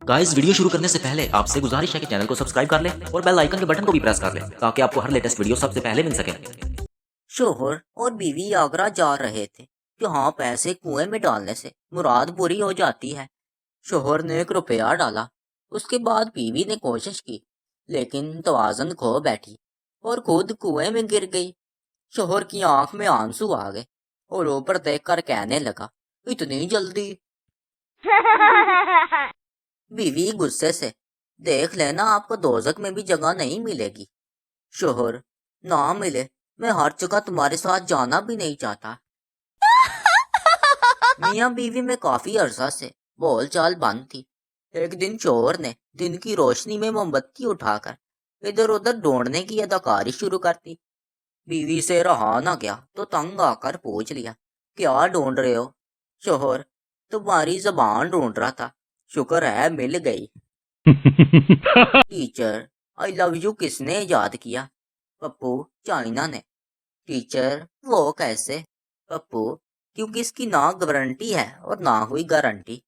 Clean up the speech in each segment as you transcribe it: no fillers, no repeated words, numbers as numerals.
Guys video शुरू करने से पहले आपसे गुजारिश है कि चैनल को सब्सक्राइब कर लें और बेल आइकन के बटन को भी प्रेस कर लें ताकि आपको हर लेटेस्ट वीडियो सबसे पहले मिल सके। शोहर और बीवी आगरा जा रहे थे। जहाँ पैसे कुएं में डालने से मुराद पूरी हो जाती है। शोहर ने 1 रुपया डाला। उसके बाद बीवी ने कोशिश की, लेकिन तवाज़ुन खो बैठी और खुद कुएं में गिर गई। शोहर की आंख में आंसू आ गए और ऊपर देखकर कहने लगा, इतनी जल्दी? बीवी गुस्से से, देख लेना आपको दोजख में भी जगह नहीं मिलेगी। शोहर, ना मिले, मैं हर जगह तुम्हारे साथ जाना भी नहीं चाहता। मियाँ बीवी में काफी अरसा से बोल चाल बंद थी। एक दिन चोर ने दिन की रोशनी में मोमबत्ती उठाकर इधर उधर ढूंढने की अदाकारी शुरू कर दी। बीवी से रहा न गया तो तंग आकर पूछ लिया, क्या ढूंढ रहे हो? शोहर, तुम्हारी जबान ढूंढ रहा था, शुक्र है मिल गई। टीचर, आई लव यू किसने याद किया? पप्पू, चाइना ने। टीचर, वो कैसे? पप्पू, क्योंकि इसकी ना गारंटी है और ना हुई गारंटी।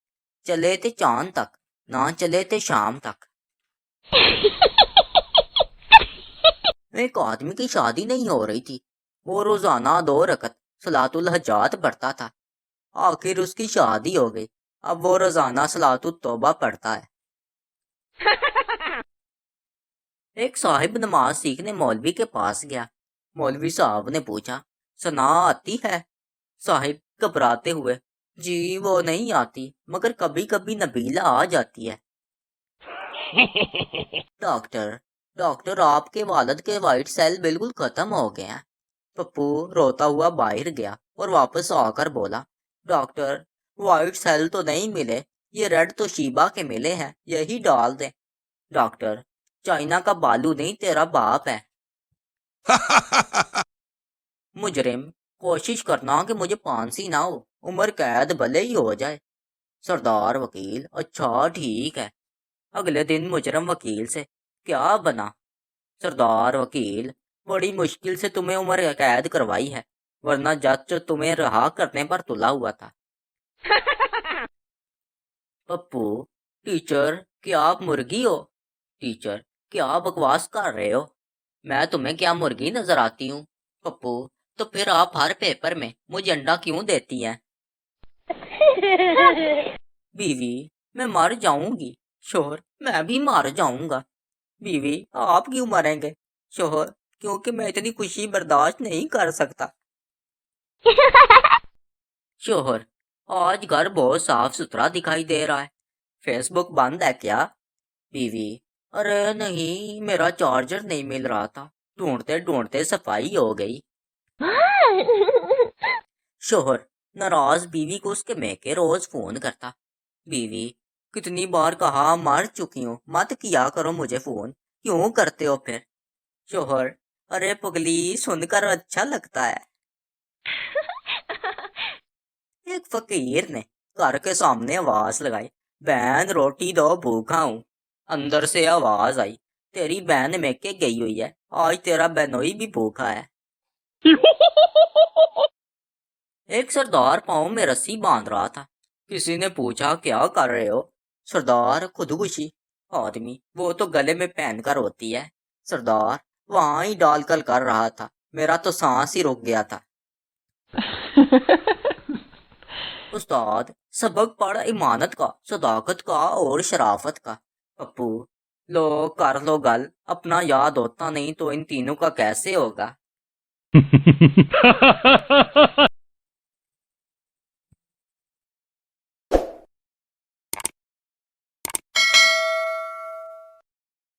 चले थे चांद तक, ना चले थे शाम तक। एक आदमी की शादी नहीं हो रही थी। वो रोजाना 2 रकत सलातुल हजात पढ़ता था। आखिर उसकी शादी हो गई। अब वो रोजाना सलातुल तौबा पढ़ता है। एक साहिब नमाज सीखने मौलवी के पास गया। मौलवी साहब ने पूछा, सना आती है? साहिब घबराते हुए, जी वो नहीं आती, मगर कभी कभी नबीला आ जाती है। डॉक्टर, डॉक्टर आपके वालिद के वाइट सेल बिल्कुल खत्म हो गए हैं। पप्पू रोता हुआ बाहर गया और वापस आकर बोला, डॉक्टर वाइट सेल तो नहीं मिले, ये रेड तो शीबा के मिले हैं, यही डाल दें। डॉक्टर, चाइना का बालू नहीं तेरा बाप है। मुजरिम, कोशिश करना कि मुझे फांसी ना हो, उम्र कैद भले ही हो जाए। सरदार वकील, अच्छा ठीक है। अगले दिन मुजरम वकील से, क्या बना? सरदार वकील, बड़ी मुश्किल से तुम्हें उम्र कैद करवाई है, वरना जज तो तुम्हें रहा करने पर तुला हुआ था। पप्पू, टीचर क्या आप मुर्गी हो? टीचर, क्या बकवास कर रहे हो? मैं तुम्हें क्या मुर्गी नजर आती हूँ? पप्पू, तो फिर आप हर पेपर में मुझे अंडा क्यों देती हैं? बीवी, मैं मर जाऊंगी। शोहर, मैं भी मर जाऊंगा। बीवी, आप क्यों मरेंगे? शोहर, क्योंकि मैं इतनी खुशी बर्दाश्त नहीं कर सकता। शोहर, आज घर बहुत साफ सुथरा दिखाई दे रहा है, फेसबुक बंद है क्या? बीवी, अरे नहीं, मेरा चार्जर नहीं मिल रहा था, ढूंढते ढूंढते सफाई हो गई। शोहर नाराज बीवी को उसके मैके रोज फोन करता। बीवी, कितनी बार कहा मर चुकी हूँ, मत किया करो मुझे फोन, क्यों करते हो फिर? शोहर, अरे पगली, सुनकर अच्छा लगता है। एक फकीर ने घर के सामने आवाज लगाई, बहन रोटी दो, भूखा हूँ। अंदर से आवाज आई, तेरी बहन मैके गई हुई है, आज तेरा बहनोई भी भूखा है। एक सरदार पाँव में रस्सी बांध रहा था। किसी ने पूछा, क्या कर रहे हो? सरदार, खुदकुशी। आदमी, वो तो गले में पहनकर होती है। सरदार, वहां ही डालकर कर रहा था, मेरा तो सांस ही रुक गया था। उस्ताद, सबक पढ़ इमानत का, सदाकत का और शराफत का। पप्पू, लो कर लो गल, अपना याद होता नहीं तो इन तीनों का कैसे होगा?